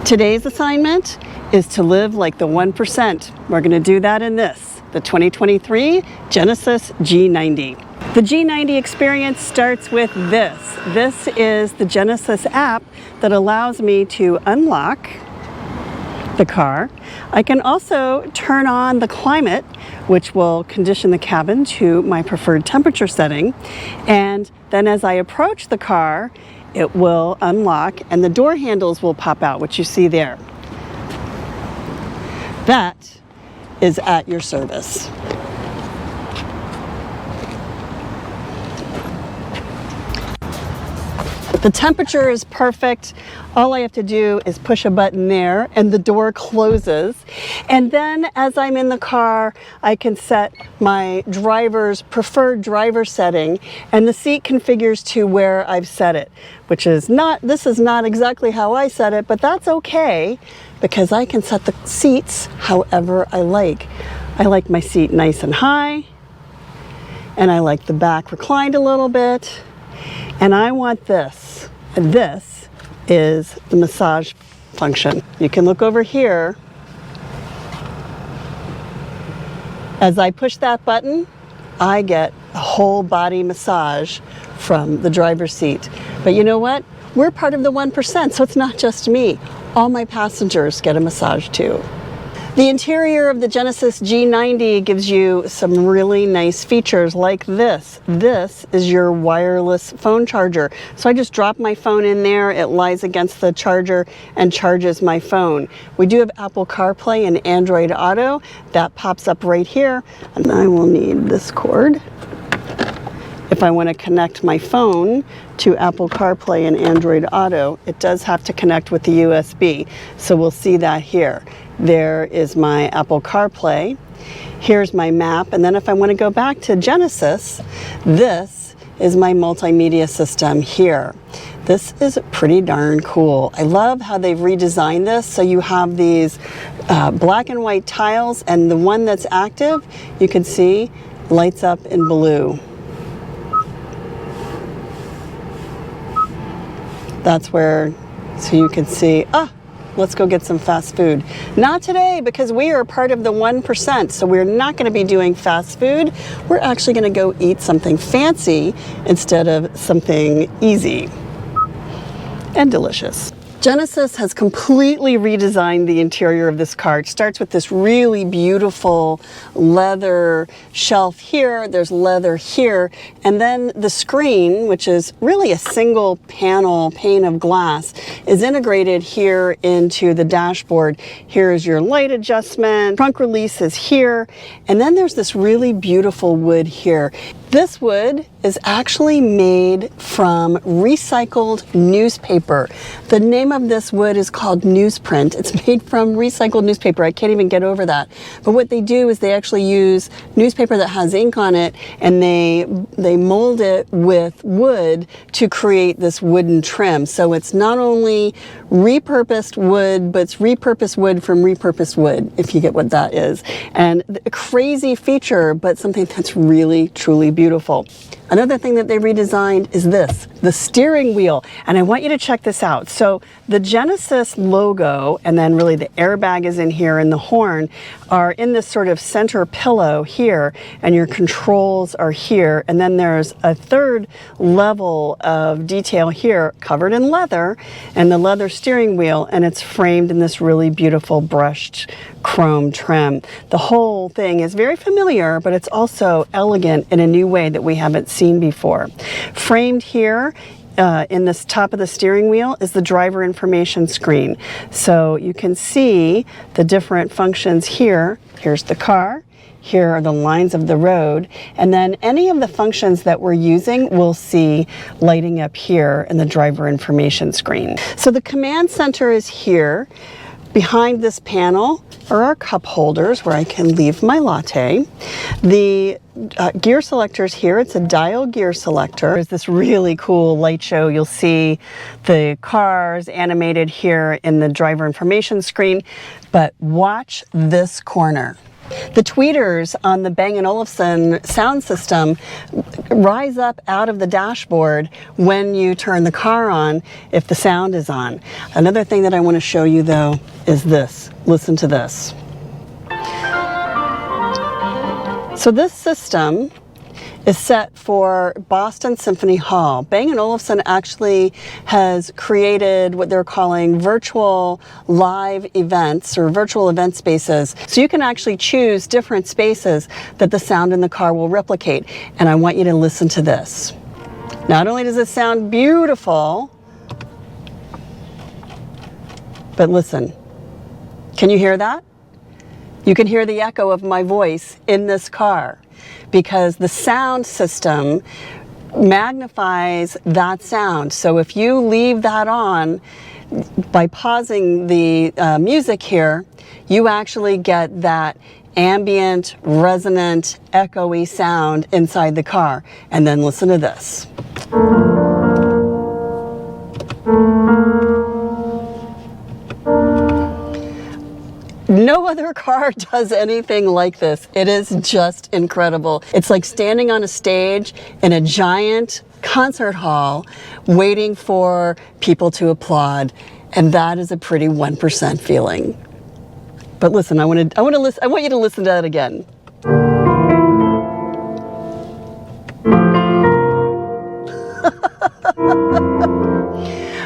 Today's assignment is to live like the 1%. We're going to do that in this, the 2023 Genesis G90. The G90 experience starts with this. This is the Genesis app that allows me to unlock the car. I can also turn on the climate, which will condition the cabin to my preferred temperature setting. And then as I approach the car, it will unlock and the door handles will pop out, which you see there. That is at your service. The temperature is perfect. All I have to do is push a button there and the door closes. And then as I'm in the car, I can set my driver's preferred driver setting, and the seat configures to where I've set it, which is not, this is not exactly how I set it, but that's okay because I can set the seats however I like. I like my seat nice and high, and I like the back reclined a little bit, and I want this. And this is the massage function. You can look over here. As I push that button, I get a whole body massage from the driver's seat. But you know what? We're part of the 1%, so it's not just me. All my passengers get a massage too. The interior of the Genesis G90 gives you some really nice features like this. This is your wireless phone charger. So I just drop my phone in there, it lies against the charger and charges my phone. We do have Apple CarPlay and Android Auto. That pops up right here. And I will need this cord if I want to connect my phone to Apple CarPlay and Android Auto. It does have to connect with the USB, so we'll see that here. There is my Apple CarPlay. Here's my map, and then if I want to go back to Genesis, this is my multimedia system here. This is pretty darn cool. I love how they've redesigned this, so you have these black and white tiles, and the one that's active, you can see, lights up in blue. That's where, so you can see, let's go get some fast food. Not today, because we are part of the 1%, so we're not going to be doing fast food. We're actually going to go eat something fancy instead of something easy and delicious. Genesis has completely redesigned the interior of this car. It starts with this really beautiful leather shelf here, there's leather here, and then the screen, which is really a single panel pane of glass, is integrated here into the dashboard. Here's your light adjustment, trunk release is here, and then there's this really beautiful wood here. This wood is actually made from recycled newspaper. The name of this wood is called newsprint. It's made from recycled newspaper. I can't even get over that. But what they do is they actually use newspaper that has ink on it, and they mold it with wood to create this wooden trim. So it's not only repurposed wood, but it's repurposed wood from repurposed wood, if you get what that is. And a crazy feature, but something that's really, truly beautiful. Another thing that they redesigned is this, the steering wheel. And I want you to check this out. So the Genesis logo, and then really the airbag is in here and the horn, are in this sort of center pillow here, and your controls are here. And then there's a third level of detail here covered in leather, and the leather steering wheel, and it's framed in this really beautiful brushed chrome trim. The whole thing is very familiar, but it's also elegant in a new way that we haven't seen before. Framed here in this top of the steering wheel is the driver information screen. So you can see the different functions here. Here's the car. Here are the lines of the road, and then any of the functions that we're using we'll see lighting up here in the driver information screen. So the command center is here. Behind this panel are our cup holders where I can leave my latte. The gear selectors here, it's a dial gear selector. There's this really cool light show. You'll see the cars animated here in the driver information screen, but watch this corner. The tweeters on the Bang & Olufsen sound system rise up out of the dashboard when you turn the car on if the sound is on. Another thing that I want to show you though is this. Listen to this. So this system is set for Boston Symphony Hall. Bang & Olufsen actually has created what they're calling virtual live events or virtual event spaces. So you can actually choose different spaces that the sound in the car will replicate. And I want you to listen to this. Not only does it sound beautiful, but listen. Can you hear that? You can hear the echo of my voice in this car, because the sound system magnifies that sound. So if you leave that on by pausing the music here, you actually get that ambient, resonant, echoey sound inside the car. And then listen to this. No other car does anything like this. It is just incredible. It's like standing on a stage in a giant concert hall waiting for people to applaud, and that is a pretty 1% feeling. But listen, I want you to listen to that again.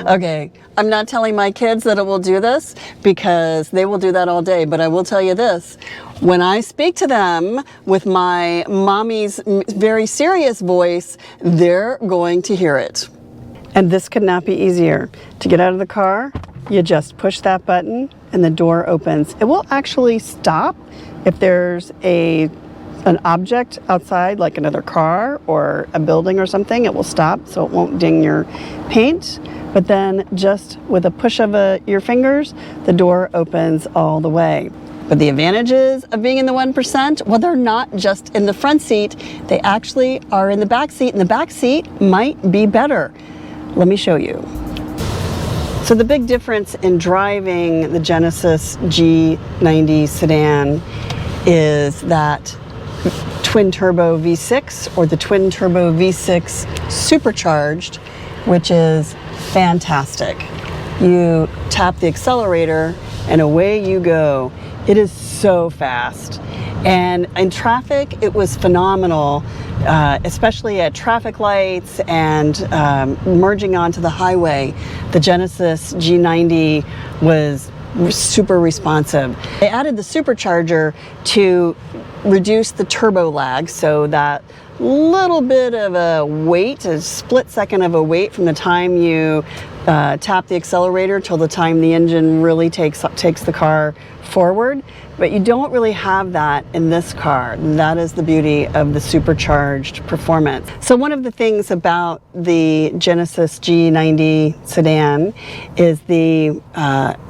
Okay, I'm not telling my kids that it will do this because they will do that all day, but I will tell you this. When I speak to them with my mommy's very serious voice, they're going to hear it. And this could not be easier. To get out of the car, you just push that button and the door opens. It will actually stop if there's an object outside, like another car or a building or something. It will stop so it won't ding your paint. But then just with a push of your fingers, the door opens all the way. But the advantages of being in the 1%, well, they're not just in the front seat, they actually are in the back seat, and the back seat might be better. Let me show you. So the big difference in driving the Genesis G90 sedan is that twin turbo V6 or the twin turbo V6 Supercharged, which is fantastic. You tap the accelerator and away you go. It is so fast. And in traffic, it was phenomenal, especially at traffic lights and merging onto the highway. The Genesis G90 was super responsive. They added the supercharger to reduce the turbo lag, so that little bit of a wait, a split second of a wait from the time you tap the accelerator till the time the engine really takes the car forward. But you don't really have that in this car. That is the beauty of the supercharged performance. So one of the things about the Genesis G90 sedan is the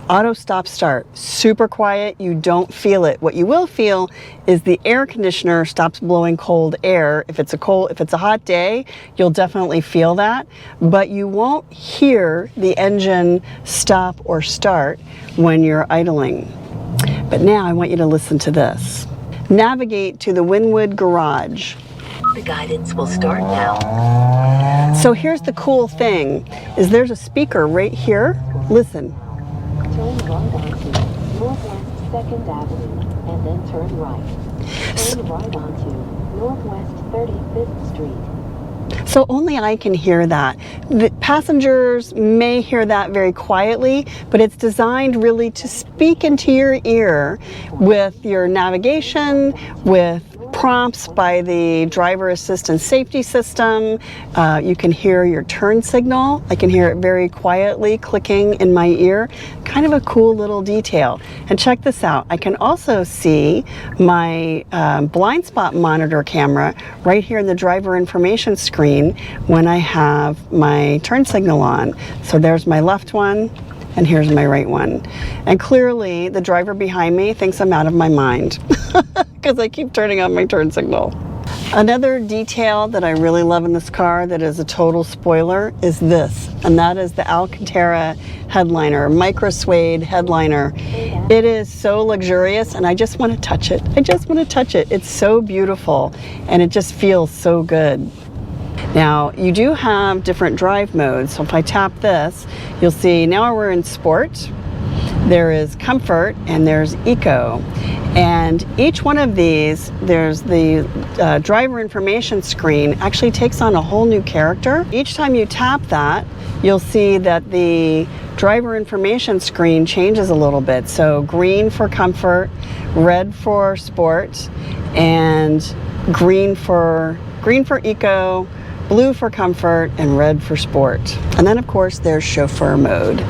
auto stop start. Super quiet, you don't feel it. What you will feel is the air conditioner stops blowing cold air. If it's a hot day, you'll definitely feel that, but you won't hear the engine stop or start when you're idling. But now I want you to listen to this. Navigate to the Wynwood garage. The guidance will start now. So here's the cool thing, is there's a speaker right here. Listen. Turn right onto Northwest 2nd Avenue and then turn right. Turn right onto Northwest 35th Street. So only I can hear that. The passengers may hear that very quietly, but it's designed really to speak into your ear with your navigation, with prompts by the driver assistance safety system. You can hear your turn signal. I can hear it very quietly clicking in my ear. Kind of a cool little detail. And check this out. I can also see my blind spot monitor camera right here in the driver information screen when I have my turn signal on. So there's my left one, and here's my right one. And clearly the driver behind me thinks I'm out of my mind because I keep turning on my turn signal. Another detail that I really love in this car that is a total spoiler is this, and that is the Alcantara headliner, micro suede headliner. It is so luxurious, and I just want to touch it. I just want to touch it. It's so beautiful, and it just feels so good. Now, you do have different drive modes, so if I tap this, you'll see now we're in sport, there is comfort, and there's eco. And each one of these, there's the driver information screen actually takes on a whole new character. Each time you tap that, you'll see that the driver information screen changes a little bit. So green for comfort, red for sport, and green for eco, blue for comfort, and red for sport. And then of course there's chauffeur mode,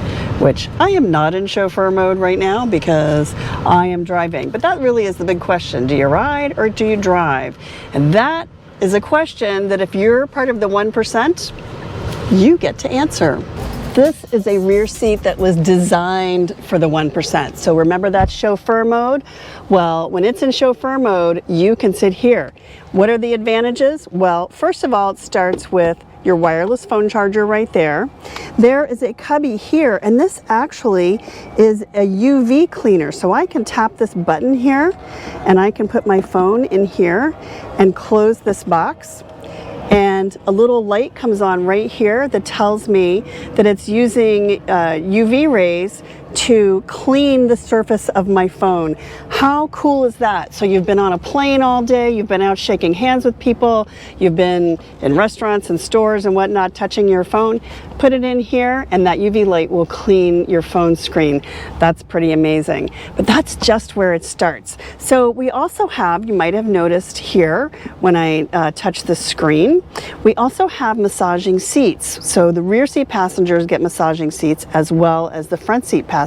which I am not in chauffeur mode right now because I am driving. But that really is the big question. Do you ride or do you drive? And that is a question that if you're part of the 1%, you get to answer. This is a rear seat that was designed for the 1%. So remember that chauffeur mode? Well, when it's in chauffeur mode, you can sit here. What are the advantages? Well, first of all, it starts with your wireless phone charger right there. There is a cubby here, and this actually is a UV cleaner. So I can tap this button here, and I can put my phone in here and close this box. And a little light comes on right here that tells me that it's using UV rays to clean the surface of my phone. How cool is that? So you've been on a plane all day, you've been out shaking hands with people, you've been in restaurants and stores and whatnot touching your phone, put it in here and that UV light will clean your phone screen. That's pretty amazing. But that's just where it starts. So we also have, you might have noticed here when I touch the screen, we also have massaging seats. So the rear seat passengers get massaging seats as well as the front seat passengers.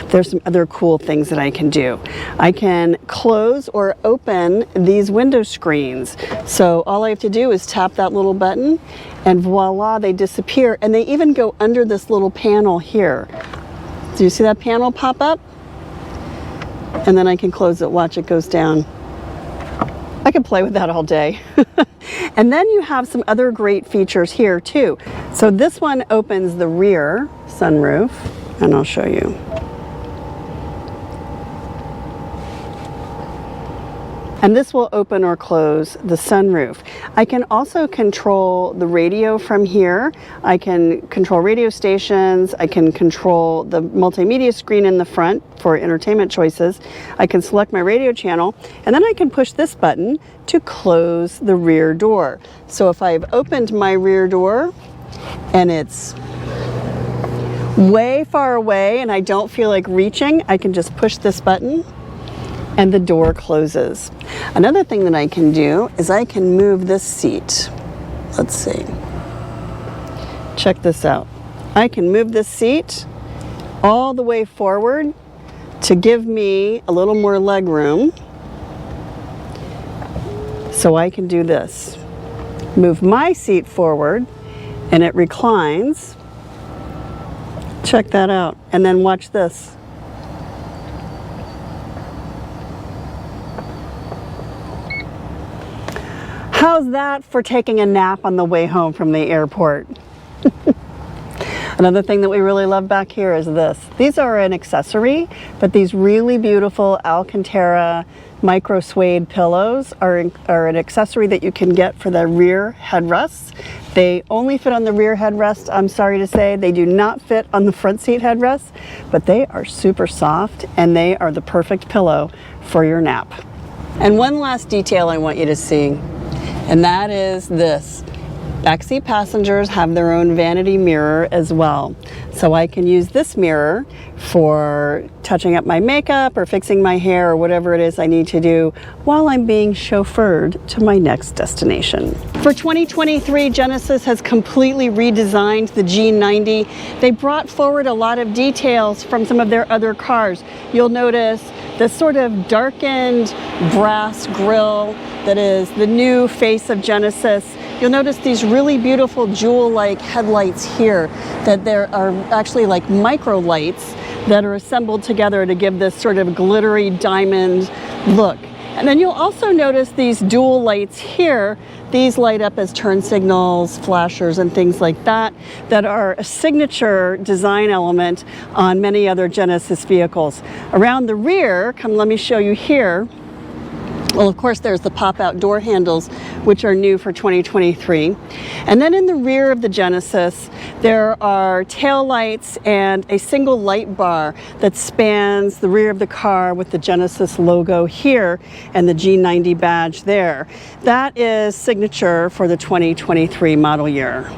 There's some other cool things that I can do. I can close or open these window screens. So all I have to do is tap that little button and voila, they disappear. And they even go under this little panel here. Do you see that panel pop up? And then I can close it, watch it goes down. I could play with that all day. And then you have some other great features here too. So this one opens the rear sunroof, and I'll show you. And this will open or close the sunroof. I can also control the radio from here. I can control radio stations. I can control the multimedia screen in the front for entertainment choices. I can select my radio channel, and then I can push this button to close the rear door. So if I've opened my rear door and it's way far away and I don't feel like reaching, I can just push this button and the door closes. Another thing that I can do is I can move this seat. Let's see. Check this out. I can move this seat all the way forward to give me a little more leg room. So I can do this. Move my seat forward and it reclines. Check that out. And then watch this. How's that for taking a nap on the way home from the airport? Another thing that we really love back here is this. These are an accessory, but these really beautiful Alcantara micro suede pillows are an accessory that you can get for the rear headrests. They only fit on the rear headrest, I'm sorry to say. They do not fit on the front seat headrests, but they are super soft and they are the perfect pillow for your nap. And one last detail I want you to see, and that is this. Backseat passengers have their own vanity mirror as well. So I can use this mirror for touching up my makeup or fixing my hair or whatever it is I need to do while I'm being chauffeured to my next destination. For 2023, Genesis has completely redesigned the G90. They brought forward a lot of details from some of their other cars. You'll notice this sort of darkened brass grille that is the new face of Genesis. You'll notice these really beautiful jewel-like headlights here, that there are actually like micro lights that are assembled together to give this sort of glittery diamond look. And then you'll also notice these dual lights here. These light up as turn signals, flashers, and things like that, that are a signature design element on many other Genesis vehicles. Around the rear, let me show you here. Well, of course, there's the pop-out door handles, which are new for 2023. And then in the rear of the Genesis, there are tail lights and a single light bar that spans the rear of the car with the Genesis logo here and the G90 badge there. That is signature for the 2023 model year.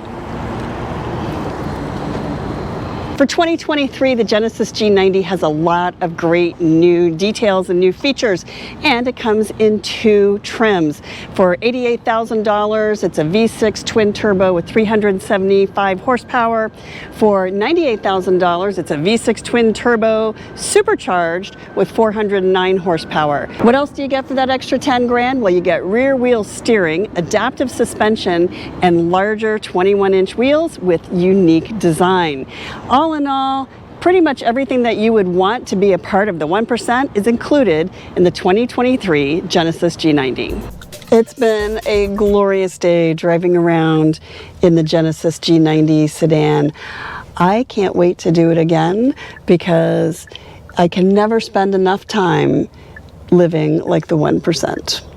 For 2023, the Genesis G90 has a lot of great new details and new features, and it comes in two trims. For $88,000, it's a V6 twin turbo with 375 horsepower. For $98,000, it's a V6 twin turbo supercharged with 409 horsepower. What else do you get for that extra 10 grand? Well, you get rear wheel steering, adaptive suspension, and larger 21-inch wheels with unique design. All in all, pretty much everything that you would want to be a part of the 1% is included in the 2023 Genesis G90. It's been a glorious day driving around in the Genesis G90 sedan. I can't wait to do it again because I can never spend enough time living like the 1%.